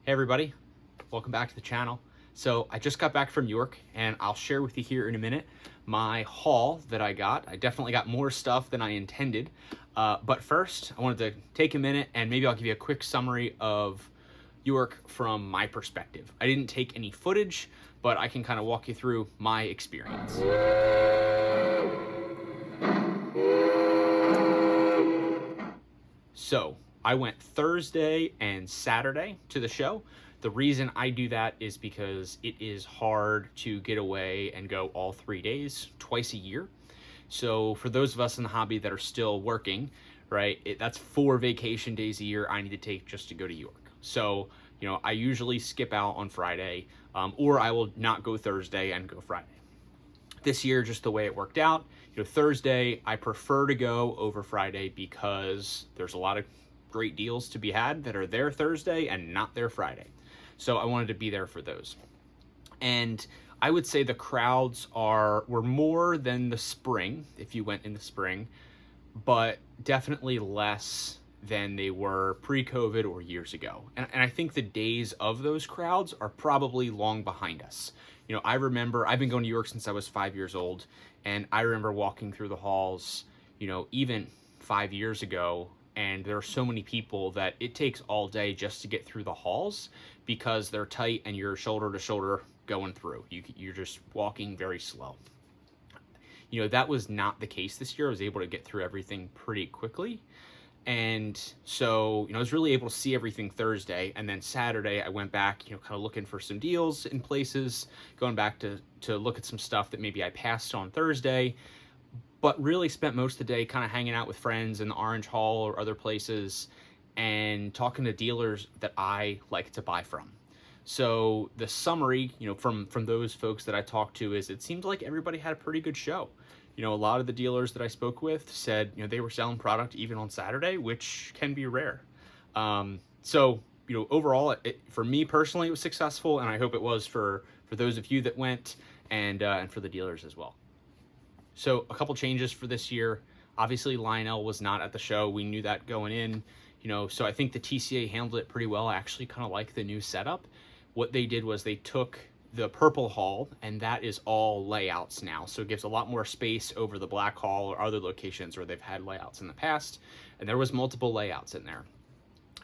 Hey everybody, welcome back to the channel. So I just got back from New York and I'll share with you here in a minute my haul that I got. I definitely got more stuff than I intended. But first, I wanted to take a minute and maybe I'll give you a quick summary of York from my perspective. I didn't take any footage, but I can kind of walk you through my experience. So I went Thursday and Saturday to the show. The reason I do that is because it is hard to get away and go all 3 days, twice a year. So for those of us in the hobby that are still working, right, that's 4 vacation days a year I need to take just to go to York. So, I usually skip out on Friday, or I will not go Thursday and go Friday. This year, just the way it worked out, Thursday, I prefer to go over Friday because there's a lot of great deals to be had that are there Thursday and not there Friday. So I wanted to be there for those. And I would say the crowds were more than the spring, if you went in the spring, but definitely less than they were pre-COVID or years ago. And I think the days of those crowds are probably long behind us. I remember, I've been going to New York since I was 5 years old, and I remember walking through the halls, even 5 years ago, and there are so many people that it takes all day just to get through the halls because they're tight and you're shoulder to shoulder going through. You're just walking very slow. That was not the case this year. I was able to get through everything pretty quickly. And so, I was really able to see everything Thursday. And then Saturday, I went back, kind of looking for some deals in places, going back to look at some stuff that maybe I passed on Thursday, but really spent most of the day kind of hanging out with friends in the Orange Hall or other places and talking to dealers that I like to buy from. So the summary, from those folks that I talked to is it seemed like everybody had a pretty good show. A lot of the dealers that I spoke with said, they were selling product even on Saturday, which can be rare. So, overall, for me personally, it was successful, and I hope it was for those of you that went and for the dealers as well. So a couple changes for this year. Obviously, Lionel was not at the show. We knew that going in, so I think the TCA handled it pretty well. I actually kind of like the new setup. What they did was they took the purple hall, and that is all layouts now. So it gives a lot more space over the black hall or other locations where they've had layouts in the past. And there was multiple layouts in there.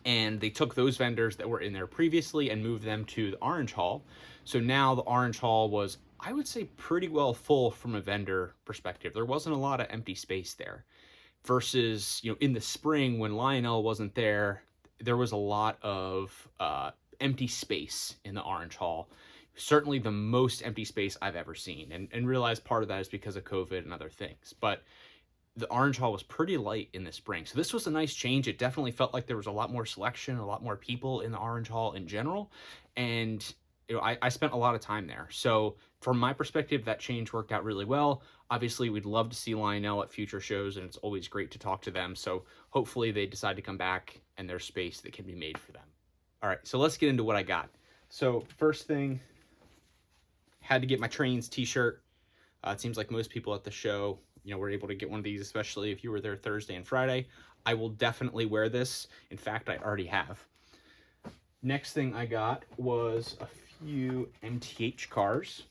And they took those vendors that were in there previously and moved them to the orange hall. So now the orange hall was, I would say, pretty well full from a vendor perspective. There wasn't a lot of empty space there. Versus, in the spring when Lionel wasn't there, there was a lot of empty space in the orange hall. Certainly the most empty space I've ever seen, and realize part of that is because of COVID and other things. But the orange hall was pretty light in the spring. So this was a nice change. It definitely felt like there was a lot more selection, a lot more people in the orange hall in general. And I spent a lot of time there. So from my perspective, that change worked out really well. Obviously, we'd love to see Lionel at future shows, and it's always great to talk to them. So hopefully they decide to come back and there's space that can be made for them. All right, so let's get into what I got. So first thing, had to get my Trains t-shirt. It seems like most people at the show, were able to get one of these, especially if you were there Thursday and Friday. I will definitely wear this. In fact, I already have. Next thing I got was a few MTH cars.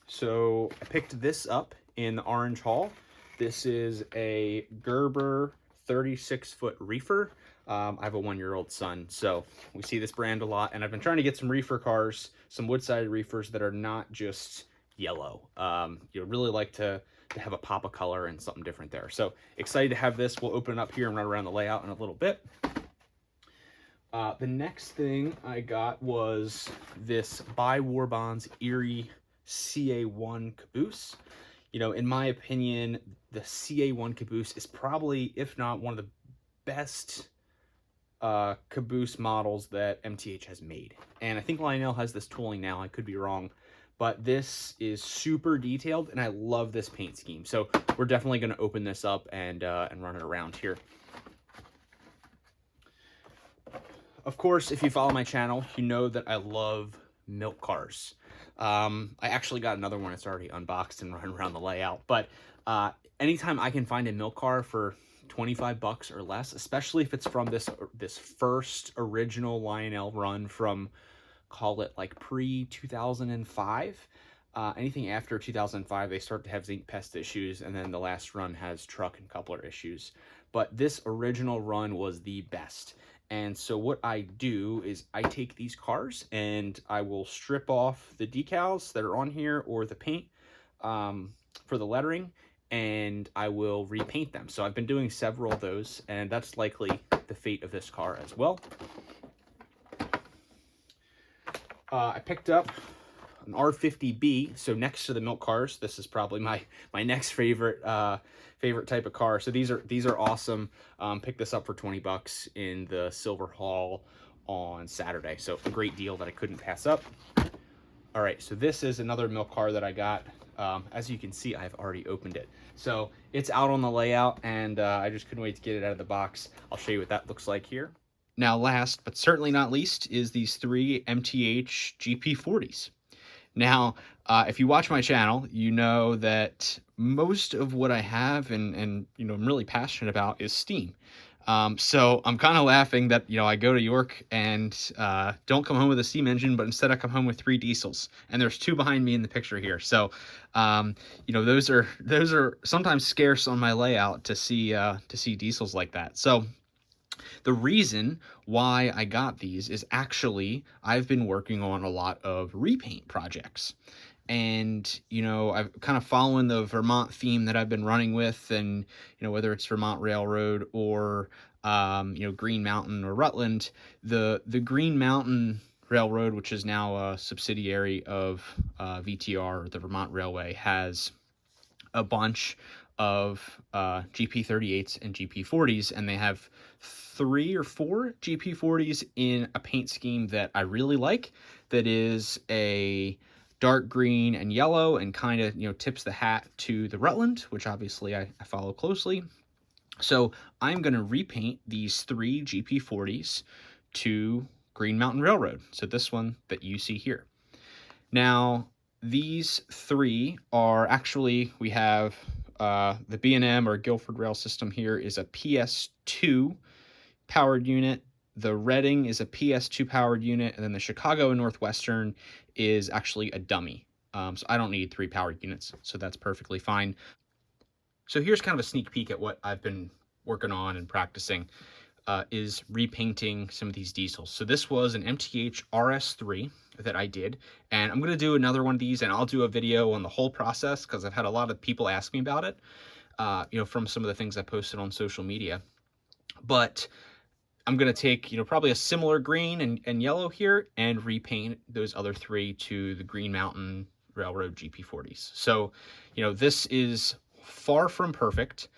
So I picked this up in the Orange Hall. This is a Gerber 36-foot reefer. I have a 1-year-old son, so we see this brand a lot, and I've been trying to get some reefer cars, some wood-sided reefers that are not just yellow. Really like to have a pop of color and something different there. So excited to have this. We'll open it up here and run around the layout in a little bit. The next thing I got was this Buy War Bonds Erie CA1 caboose. In my opinion, the CA1 caboose is probably, if not one of the best caboose models that MTH has made. And I think Lionel has this tooling now. I could be wrong. But this is super detailed, and I love this paint scheme. So we're definitely going to open this up and run it around here. Of course, if you follow my channel, you know that I love milk cars. I actually got another one. It's already unboxed and running around the layout. But anytime I can find a milk car for $25 or less, especially if it's from this first original Lionel run from call it like pre-2005. Anything after 2005, they start to have zinc pest issues, and then the last run has truck and coupler issues. But this original run was the best. And so what I do is I take these cars and I will strip off the decals that are on here or the paint for the lettering, and I will repaint them. So I've been doing several of those, and that's likely the fate of this car as well. I picked up an R50B, so next to the milk cars, this is probably my next favorite type of car. So these are awesome. Picked this up for 20 bucks in the Silver Hall on Saturday. So a great deal that I couldn't pass up. All right, so this is another milk car that I got. As you can see, I've already opened it. So it's out on the layout, and I just couldn't wait to get it out of the box. I'll show you what that looks like here. Now, last but certainly not least is these 3 MTH GP40s. Now, if you watch my channel, you know that most of what I have and you know I'm really passionate about is steam. So I'm kind of laughing that, you know, I go to York and don't come home with a steam engine, but instead I come home with 3 diesels, and there's 2 behind me in the picture here. So, you know, those are sometimes scarce on my layout to see diesels like that. So the reason why I got these is actually I've been working on a lot of repaint projects. And, you know, I've kind of following the Vermont theme that I've been running with, and, you know, whether it's Vermont Railroad or, you know, Green Mountain or Rutland, the Green Mountain Railroad, which is now a subsidiary of VTR, the Vermont Railway, has a bunch of GP38s and GP40s, and they have 3 or 4 GP40s in a paint scheme that I really like, that is a dark green and yellow, and kind of, you know, tips the hat to the Rutland, which obviously I follow closely. So I'm going to repaint these 3 GP40s to Green Mountain Railroad. So this one that you see here. Now, these 3 are actually, we have the B&M or Guilford Rail System here is a PS2 powered unit. The Reading is a PS2 powered unit, and then the Chicago and Northwestern is actually a dummy. So I don't need 3 powered units, so that's perfectly fine. So here's kind of a sneak peek at what I've been working on and practicing, is repainting some of these diesels. So this was an MTH RS3 that I did, and I'm going to do another one of these, and I'll do a video on the whole process because I've had a lot of people ask me about it, you know, from some of the things I posted on social media. But I'm going to take, you know, probably a similar green and yellow here and repaint those other 3 to the Green Mountain Railroad GP40s. So, you know, this is far from perfect,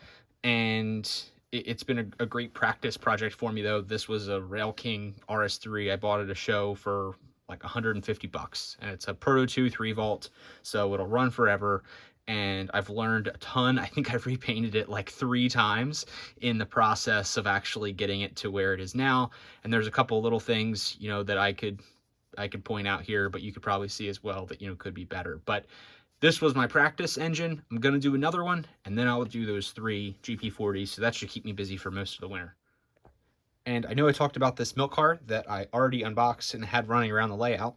and it's been a great practice project for me, though. This was a Rail King RS3. I bought at a show for like 150 bucks, and it's a Proto 2 3-volt, so it'll run forever. And I've learned a ton. I think I've repainted it like 3 times in the process of actually getting it to where it is now. And there's a couple little things, you know, that I could point out here, but you could probably see as well that, you know, could be better. But this was my practice engine. I'm going to do another one, and then I'll do those 3 GP40s, so that should keep me busy for most of the winter. And I know I talked about this milk car that I already unboxed and had running around the layout.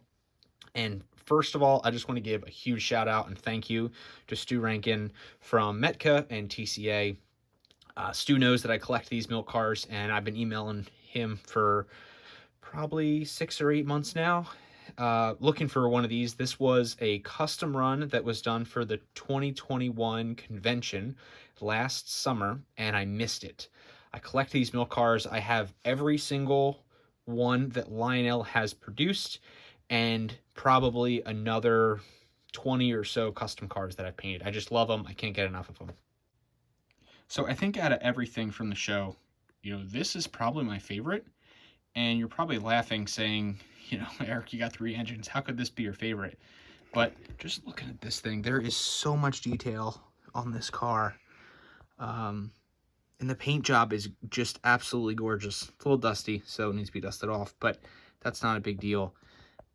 And first of all, I just want to give a huge shout out and thank you to Stu Rankin from Metka and TCA. Stu knows that I collect these milk cars, and I've been emailing him for probably 6 or 8 months now, looking for one of these. This was a custom run that was done for the 2021 convention last summer, and I missed it. I collect these milk cars. I have every single one that Lionel has produced, and probably another 20 or so custom cars that I've painted. I just love them. I can't get enough of them. So I think out of everything from the show, you know, this is probably my favorite. And you're probably laughing, saying, you know, Eric, you got 3 engines. How could this be your favorite? But just looking at this thing, there is so much detail on this car. And the paint job is just absolutely gorgeous. It's a little dusty, so it needs to be dusted off, but that's not a big deal.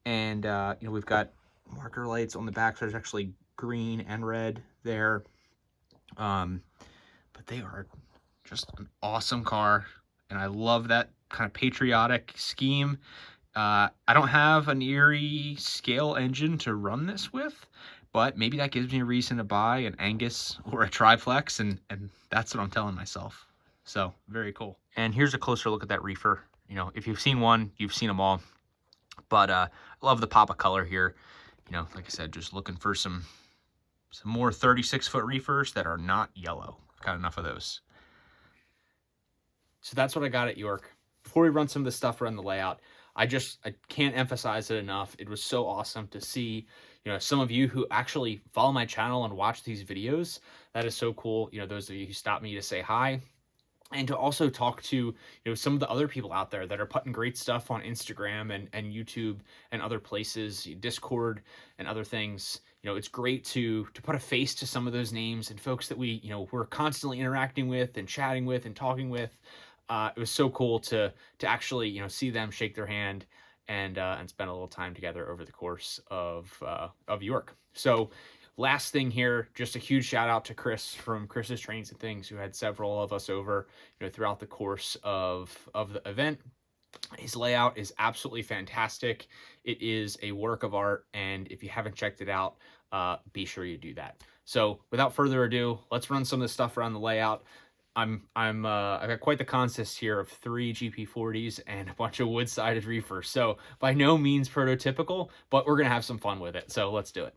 And, you know, we've got marker lights on the back, so there's actually green and red there. But they are just an awesome car, and I love that kind of patriotic scheme. I don't have an Erie scale engine to run this with, but maybe that gives me a reason to buy an Angus or a Triflex, and that's what I'm telling myself. So very cool. And here's a closer look at that reefer. You know, if you've seen one, you've seen them all. But I love the pop of color here. You know, like I said, just looking for some more 36-foot reefers that are not yellow. Got enough of those. So that's what I got at York. Before we run some of the stuff around the layout, I can't emphasize it enough. It was so awesome to see, some of you who actually follow my channel and watch these videos. That is so cool. Those of you who stopped me to say hi, and to also talk to some of the other people out there that are putting great stuff on Instagram and YouTube and other places, Discord and other things. It's great to put a face to some of those names and folks that we're constantly interacting with and chatting with and talking with. It was so cool to actually see them, shake their hand, and spend a little time together over the course of York. So last thing here, just a huge shout out to Chris from Chris's Trains and Things, who had several of us over throughout the course of the event. His layout is absolutely fantastic. It is a work of art, and if you haven't checked it out, be sure you do that. So without further ado, let's run some of the stuff around the layout. I've got quite the consist here of 3 GP40s and a bunch of wood-sided reefers. So by no means prototypical, but we're gonna have some fun with it. So let's do it.